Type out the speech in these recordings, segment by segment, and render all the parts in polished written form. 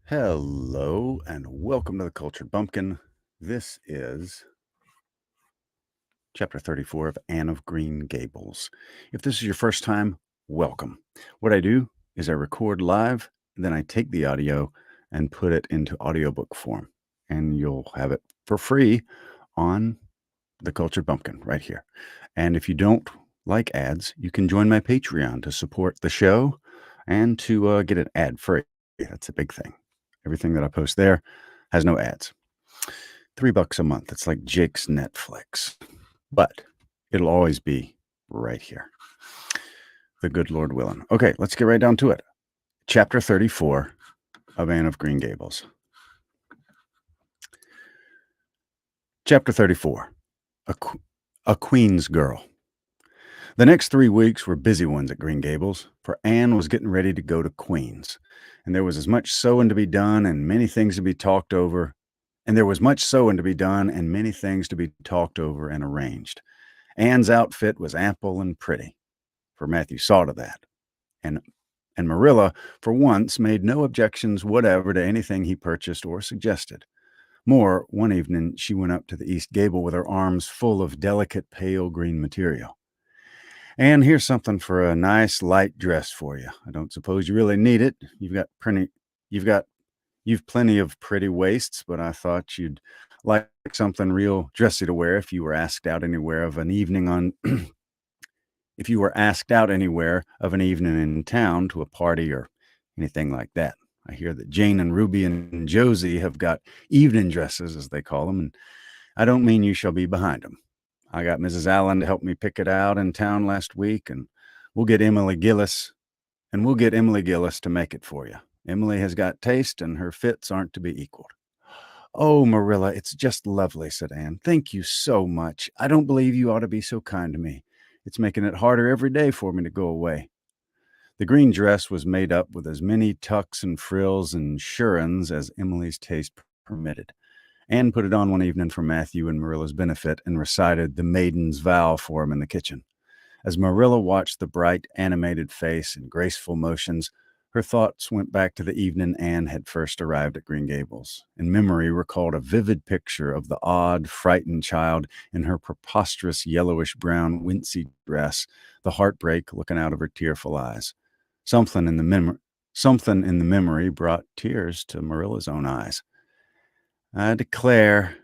Hello and welcome to the Cultured Bumpkin. This is chapter 34 of Anne of Green Gables. If this is your first time, welcome. What I do is I record live, then I take the audio and put it into audiobook form, and you'll have it for free on the Cultured Bumpkin right here. And if you don't like ads, you can join my Patreon to support the show and to get it ad free. That's a big thing. Everything that I post there has no ads. $3 a month. It's like Jake's Netflix, but it'll always be right here. The good Lord willing. Okay, let's get right down to it. Chapter 34 of Anne of Green Gables. Chapter 34, A Queen's Girl. The next 3 weeks were busy ones at Green Gables, for Anne was getting ready to go to Queen's, and there was as much sewing to be done and many things to be talked over, and many things to be talked over and arranged. Anne's outfit was ample and pretty, for Matthew saw to that, and Marilla, for once, made no objections whatever to anything he purchased or suggested. More, one evening she went up to the east gable with her arms full of delicate pale green material. "And here's something for a nice light dress for you. I don't suppose you really need it. You've plenty of pretty waists, but I thought you'd like something real dressy to wear if you were asked out anywhere of an evening in town to a party or anything like that. I hear that Jane and Ruby and Josie have got evening dresses, as they call them, and I don't mean you shall be behind them. I got Mrs. Allen to help me pick it out in town last week, and we'll get Emily Gillis to make it for you. Emily has got taste, and her fits aren't to be equaled." "Oh, Marilla, it's just lovely," said Anne. "Thank you so much. I don't believe you ought to be so kind to me. It's making it harder every day for me to go away." The green dress was made up with as many tucks and frills and shirrings as Emily's taste permitted. Anne put it on one evening for Matthew and Marilla's benefit and recited the maiden's vow for him in the kitchen. As Marilla watched the bright, animated face and graceful motions, her thoughts went back to the evening Anne had first arrived at Green Gables, and memory recalled a vivid picture of the odd, frightened child in her preposterous yellowish-brown wincey dress, the heartbreak looking out of her tearful eyes. Something in the memory brought tears to Marilla's own eyes. I declare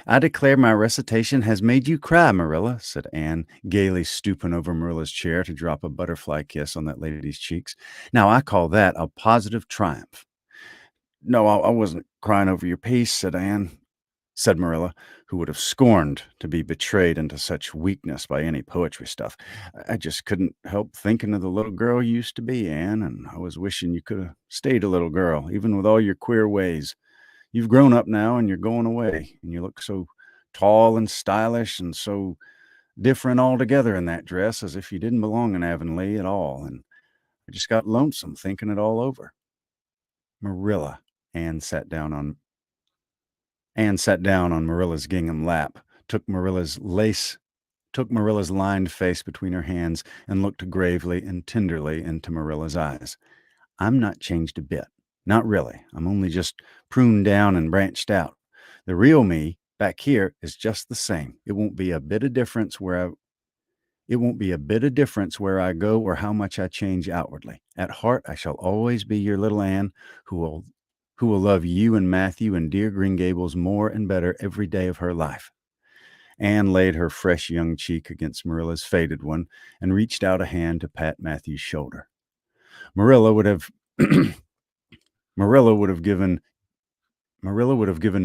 my recitation has made you cry, Marilla," said Anne, gaily stooping over Marilla's chair to drop a butterfly kiss on that lady's cheeks. "Now I call that a positive triumph." "No, I wasn't crying over your piece," said Marilla, who would have scorned to be betrayed into such weakness by any poetry stuff. "I just couldn't help thinking of the little girl you used to be, Anne, and I was wishing you could have stayed a little girl, even with all your queer ways. You've grown up now and you're going away, and you look so tall and stylish and so different altogether in that dress, as if you didn't belong in Avonlea at all, and I just got lonesome thinking it all over." "Marilla," Anne sat down on Marilla's gingham lap, took Marilla's lined face between her hands, and looked gravely and tenderly into Marilla's eyes. "I'm not changed a bit. Not really. I'm only just pruned down and branched out. The real me back here is just the same. It won't be a bit of difference where I go or how much I change outwardly. At heart, I shall always be your little Anne, who will love you and Matthew and dear Green Gables more and better every day of her life." Anne laid her fresh young cheek against Marilla's faded one and reached out a hand to pat Matthew's shoulder. Marilla would have given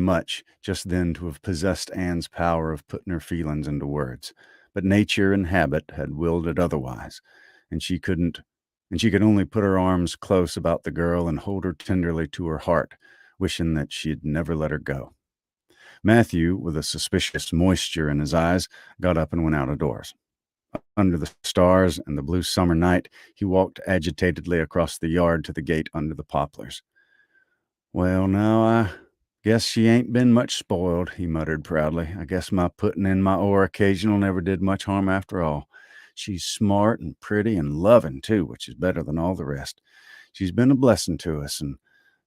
much just then to have possessed Anne's power of putting her feelings into words, but nature and habit had willed it otherwise, and she could only put her arms close about the girl and hold her tenderly to her heart, wishing that she had never let her go. Matthew, with a suspicious moisture in his eyes, got up and went out of doors. Under the stars and the blue summer night, he walked agitatedly across the yard to the gate under the poplars. "Well, now, I guess she ain't been much spoiled," he muttered proudly. "I guess my putting in my oar occasional never did much harm after all. She's smart and pretty and loving, too, which is better than all the rest. She's been a blessing to us, and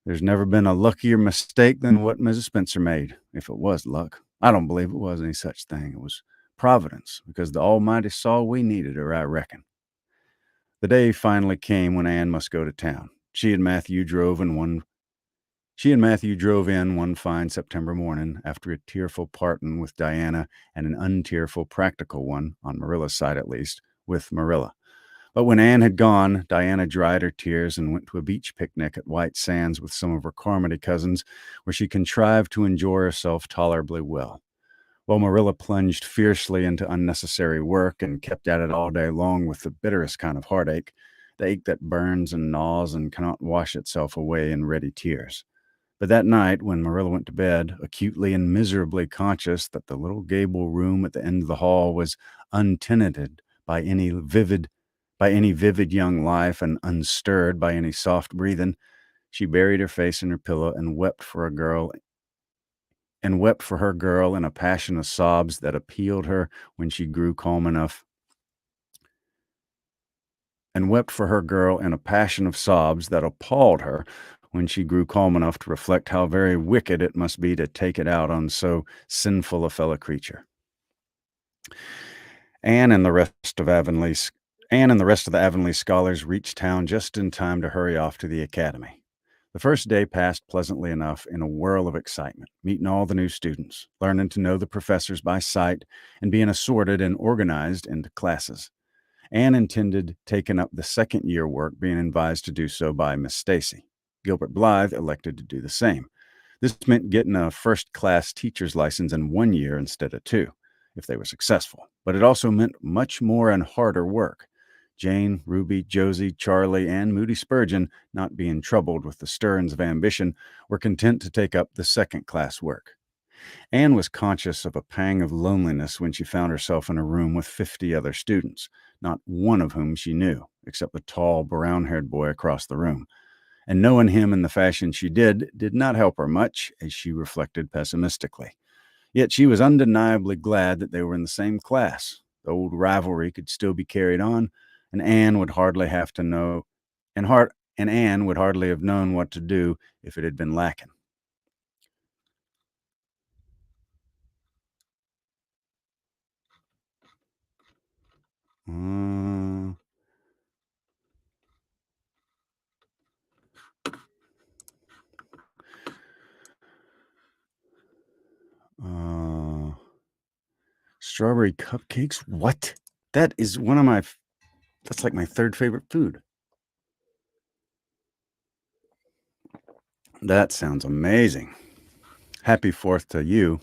There's never been a luckier mistake than what Mrs. Spencer made, if it was luck. I don't believe it was any such thing. It was providence, because the Almighty saw we needed her, I reckon. The day finally came when Anne must go to town. She and Matthew drove in one fine September morning after a tearful parting with Diana and an untearful practical one, on Marilla's side at least, with Marilla. But when Anne had gone, Diana dried her tears and went to a beach picnic at White Sands with some of her Carmody cousins, where she contrived to enjoy herself tolerably well, while Marilla plunged fiercely into unnecessary work and kept at it all day long with the bitterest kind of heartache, the ache that burns and gnaws and cannot wash itself away in ready tears. But that night, when Marilla went to bed, acutely and miserably conscious that the little gable room at the end of the hall was untenanted by any vivid young life and unstirred by any soft breathing, she buried her face in her pillow and wept for her girl in a passion of sobs that appealed her when she grew calm enough and wept for her girl in a passion of sobs that appalled her when she grew calm enough to reflect how very wicked it must be to take it out on so sinful a fellow creature. Anne and the rest of the Avonlea scholars reached town just in time to hurry off to the academy. The first day passed pleasantly enough in a whirl of excitement, meeting all the new students, learning to know the professors by sight, and being assorted and organized into classes. Anne intended taking up the second-year work, being advised to do so by Miss Stacy. Gilbert Blythe elected to do the same. This meant getting a first-class teacher's license in 1 year instead of 2, if they were successful. But it also meant much more and harder work. Jane, Ruby, Josie, Charlie, and Moody Spurgeon, not being troubled with the stirrings of ambition, were content to take up the second-class work. Anne was conscious of a pang of loneliness when she found herself in a room with 50 other students, not one of whom she knew, except the tall, brown-haired boy across the room. And knowing him in the fashion she did not help her much, as she reflected pessimistically. Yet she was undeniably glad that they were in the same class. The old rivalry could still be carried on, and Anne would hardly have known what to do if it had been lacking. Strawberry cupcakes? What? That's like my third favorite food. That sounds amazing. Happy 4th to you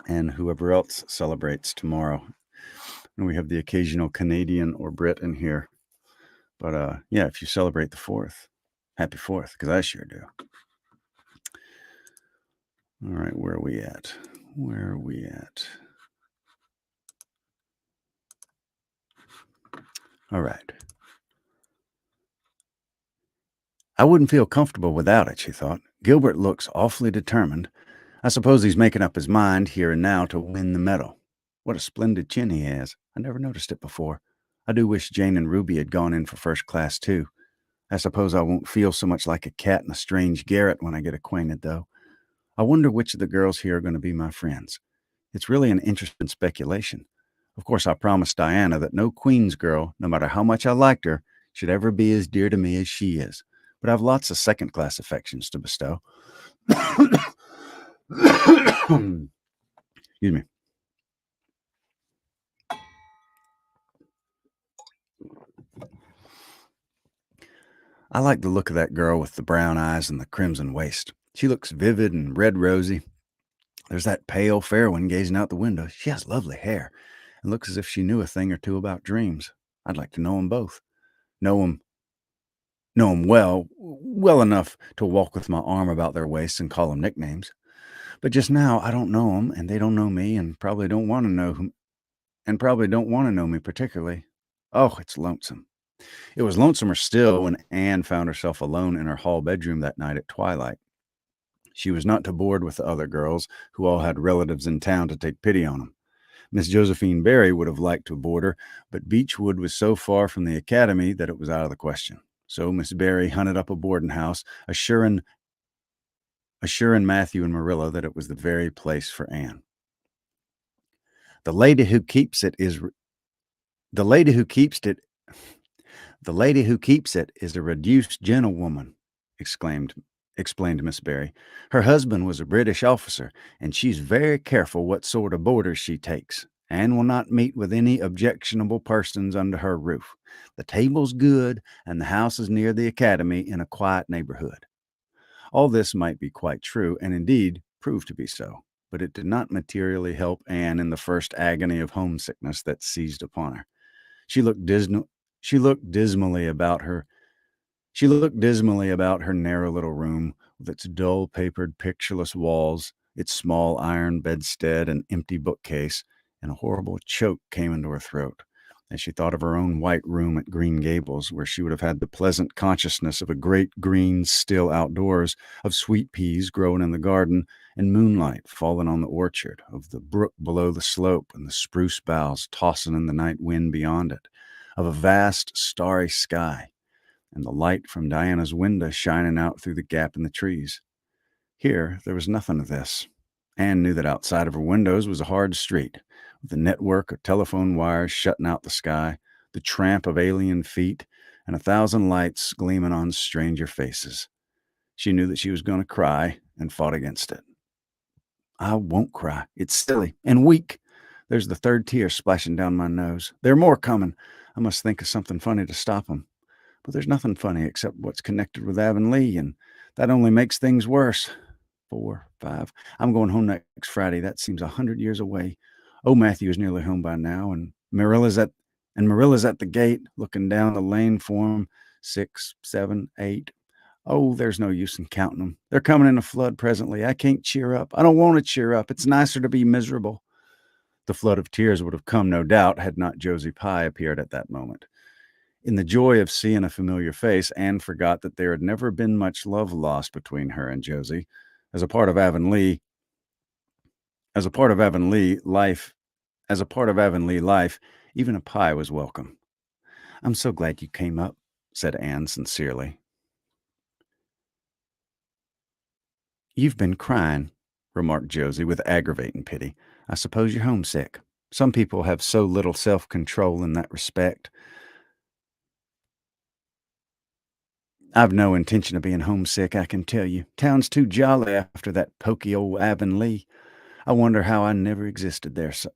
and whoever else celebrates tomorrow. And we have the occasional Canadian or Brit in here. But yeah, if you celebrate the 4th, happy 4th, because I sure do. All right, where are we at? All right. I wouldn't feel comfortable without it, she thought. Gilbert looks awfully determined. I suppose he's making up his mind here and now to win the medal. What a splendid chin he has. I never noticed it before. I do wish Jane and Ruby had gone in for first class, too. I suppose I won't feel so much like a cat in a strange garret when I get acquainted, though. I wonder which of the girls here are going to be my friends. It's really an interesting speculation. Of course, I promised Diana that no Queen's girl, no matter how much I liked her, should ever be as dear to me as she is. But I've lots of second-class affections to bestow. Excuse me. I like the look of that girl with the brown eyes and the crimson waist. She looks vivid and red-rosy. There's that pale, fair one gazing out the window. She has lovely hair and looks as if she knew a thing or two about dreams. I'd like to know them both. Know them well enough to walk with my arm about their waists and call them nicknames. But just now, I don't know them, and they don't know me, and probably don't want to know me particularly. Oh, it's lonesome. It was lonesomer still when Anne found herself alone in her hall bedroom that night at twilight. She was not to board with the other girls, who all had relatives in town to take pity on them. Miss Josephine Barry would have liked to board her, but Beechwood was so far from the academy that it was out of the question. So Miss Barry hunted up a boarding house, assuring assuring Matthew and Marilla that it was the very place for Anne. The lady who keeps it is the lady who keeps it The lady who keeps it is a reduced gentlewoman, exclaimed explained Miss Barry. Her husband was a British officer, and she's very careful what sort of boarders she takes, and will not meet with any objectionable persons under her roof. The table's good, and the house is near the academy in a quiet neighborhood. All this might be quite true, and indeed proved to be so, but it did not materially help Anne in the first agony of homesickness that seized upon her. She looked dismal. She looked dismally about her. She looked dismally about her narrow little room, with its dull-papered, pictureless walls, its small iron bedstead and empty bookcase, and a horrible choke came into her throat as she thought of her own white room at Green Gables, where she would have had the pleasant consciousness of a great green still outdoors, of sweet peas growing in the garden, and moonlight falling on the orchard, of the brook below the slope and the spruce boughs tossing in the night wind beyond it, of a vast starry sky, and the light from Diana's window shining out through the gap in the trees. Here there was nothing of this. Anne knew that outside of her windows was a hard street, with a network of telephone wires shutting out the sky, the tramp of alien feet, and 1,000 lights gleaming on stranger faces. She knew that she was going to cry and fought against it. I won't cry. It's silly and weak. There's the third tear splashing down my nose. There are more coming. I must think of something funny to stop them. But there's nothing funny except what's connected with Avonlea, and that only makes things worse. 4, 5. I'm going home next Friday. That seems 100 years away. Oh, Matthew is nearly home by now, and Marilla's at the gate, looking down the lane for him. 6, 7, 8. Oh, there's no use in counting them. They're coming in a flood presently. I can't cheer up. I don't want to cheer up. It's nicer to be miserable. The flood of tears would have come, no doubt, had not Josie Pye appeared at that moment. In the joy of seeing a familiar face, Anne forgot that there had never been much love lost between her and Josie. As a part of Avonlea life, even a Pye was welcome. I'm so glad you came up, said Anne sincerely. You've been crying, remarked Josie with aggravating pity. I suppose you're homesick. Some people have so little self-control in that respect. I've no intention of being homesick, I can tell you. Town's too jolly after that poky old Avonlea. I wonder how I ever existed there so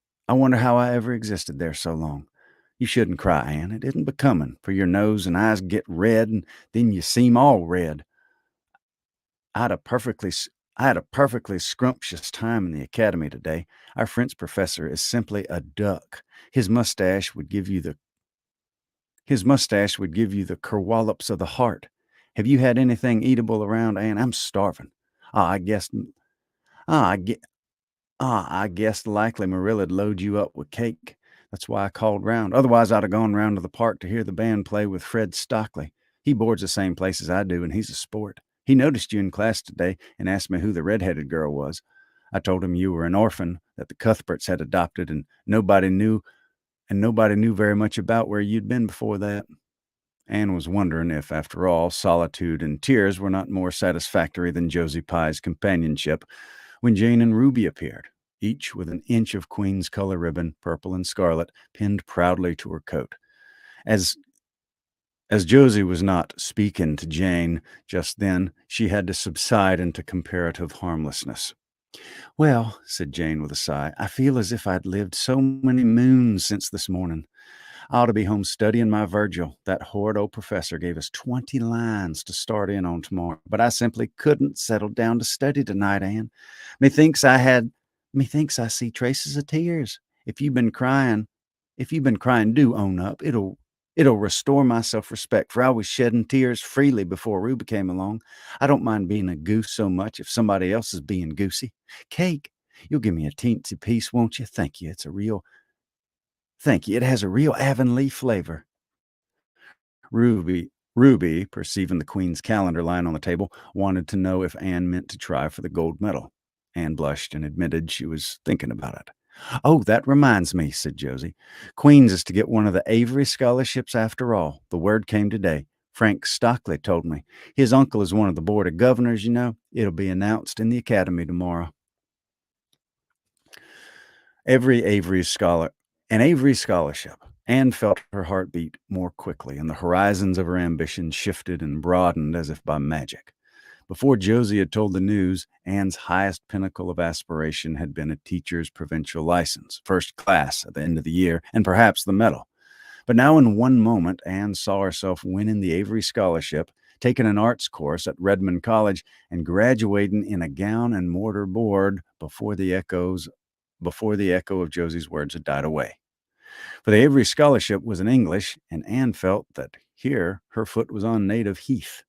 long. You shouldn't cry, Anne. It isn't becoming, for your nose and eyes get red, and then you seem all red. I had a perfectly scrumptious time in the academy today. Our French professor is simply a duck. His mustache would give you the kerwallops of the heart. Have you had anything eatable around, Anne? I'm starving. Ah, I guess. Ah, I guess. I guessed likely Marilla'd load you up with cake. That's why I called round. Otherwise, I'd have gone round to the park to hear the band play with Fred Stockley. He boards the same place as I do, and he's a sport. He noticed you in class today and asked me who the red-headed girl was. I told him you were an orphan that the Cuthberts had adopted, and nobody knew very much about where you'd been before that. Anne was wondering if, after all, solitude and tears were not more satisfactory than Josie Pye's companionship, when Jane and Ruby appeared, each with an inch of Queen's color ribbon, purple and scarlet, pinned proudly to her coat. As Josie was not speaking to Jane just then, she had to subside into comparative harmlessness. Well, said Jane with a sigh, I feel as if I'd lived so many moons since this morning. I ought to be home studying my Virgil. That horrid old professor gave us 20 lines to start in on tomorrow, but I simply couldn't settle down to study tonight, Anne. Methinks I see traces of tears. If you've been crying, do own up. It'll restore my self-respect, for I was shedding tears freely before Ruby came along. I don't mind being a goose so much if somebody else is being goosey. Cake, you'll give me a teensy piece, won't you? Thank you. Thank you. It has a real Avonlea flavor. Ruby, perceiving the Queen's calendar lying on the table, wanted to know if Anne meant to try for the gold medal. Anne blushed and admitted she was thinking about it. Oh, that reminds me, said Josie. Queen's is to get one of the Avery scholarships after all. The word came today. Frank Stockley told me. His uncle is one of the board of governors, you know. It'll be announced in the academy tomorrow. Avery scholarship. Anne felt her heart beat more quickly, and the horizons of her ambition shifted and broadened as if by magic. Before Josie had told the news, Anne's highest pinnacle of aspiration had been a teacher's provincial license, first class at the end of the year, and perhaps the medal. But now in one moment, Anne saw herself winning the Avery Scholarship, taking an arts course at Redmond College, and graduating in a gown and mortar board before the echo of Josie's words had died away. For the Avery Scholarship was in English, and Anne felt that here her foot was on native heath.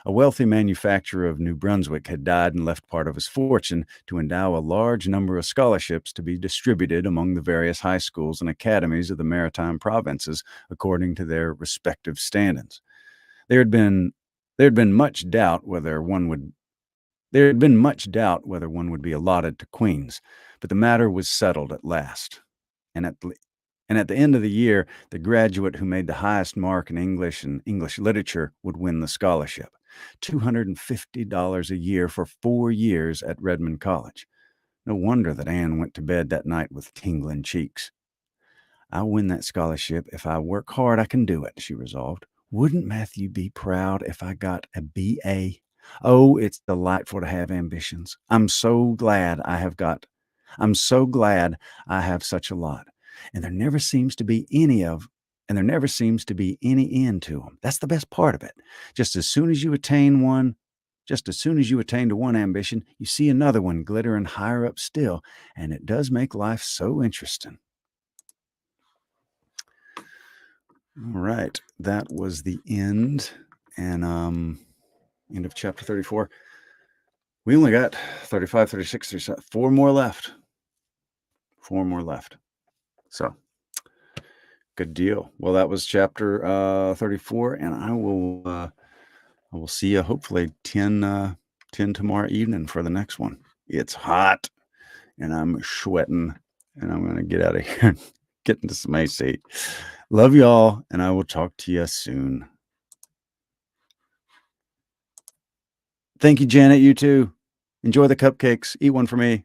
A wealthy manufacturer of New Brunswick had died and left part of his fortune to endow a large number of scholarships to be distributed among the various high schools and academies of the maritime provinces according to their respective standings. There had been much doubt whether one would be allotted to Queen's, but the matter was settled at last. And at the end of the year, the graduate who made the highest mark in English and English literature would win the scholarship. $250 a year for 4 years at Redmond College. No wonder that Anne went to bed that night with tingling cheeks. I'll win that scholarship. If I work hard, I can do it, she resolved. Wouldn't Matthew be proud if I got a BA? Oh, it's delightful to have ambitions. I'm so glad I have such a lot. And there never seems to be any end to them. That's the best part of it. Just as soon as you attain to one ambition, you see another one glittering higher up still, and it does make life so interesting. All right, that was the end, and end of chapter 34. We only got 35, 36, 37, 4 more left. So, good deal. Well, that was chapter 34, and I will see you hopefully 10 tomorrow evening for the next one. It's hot, and I'm sweating, and I'm going to get out of here and get into some AC. Love y'all, and I will talk to you soon. Thank you, Janet. You too. Enjoy the cupcakes. Eat one for me.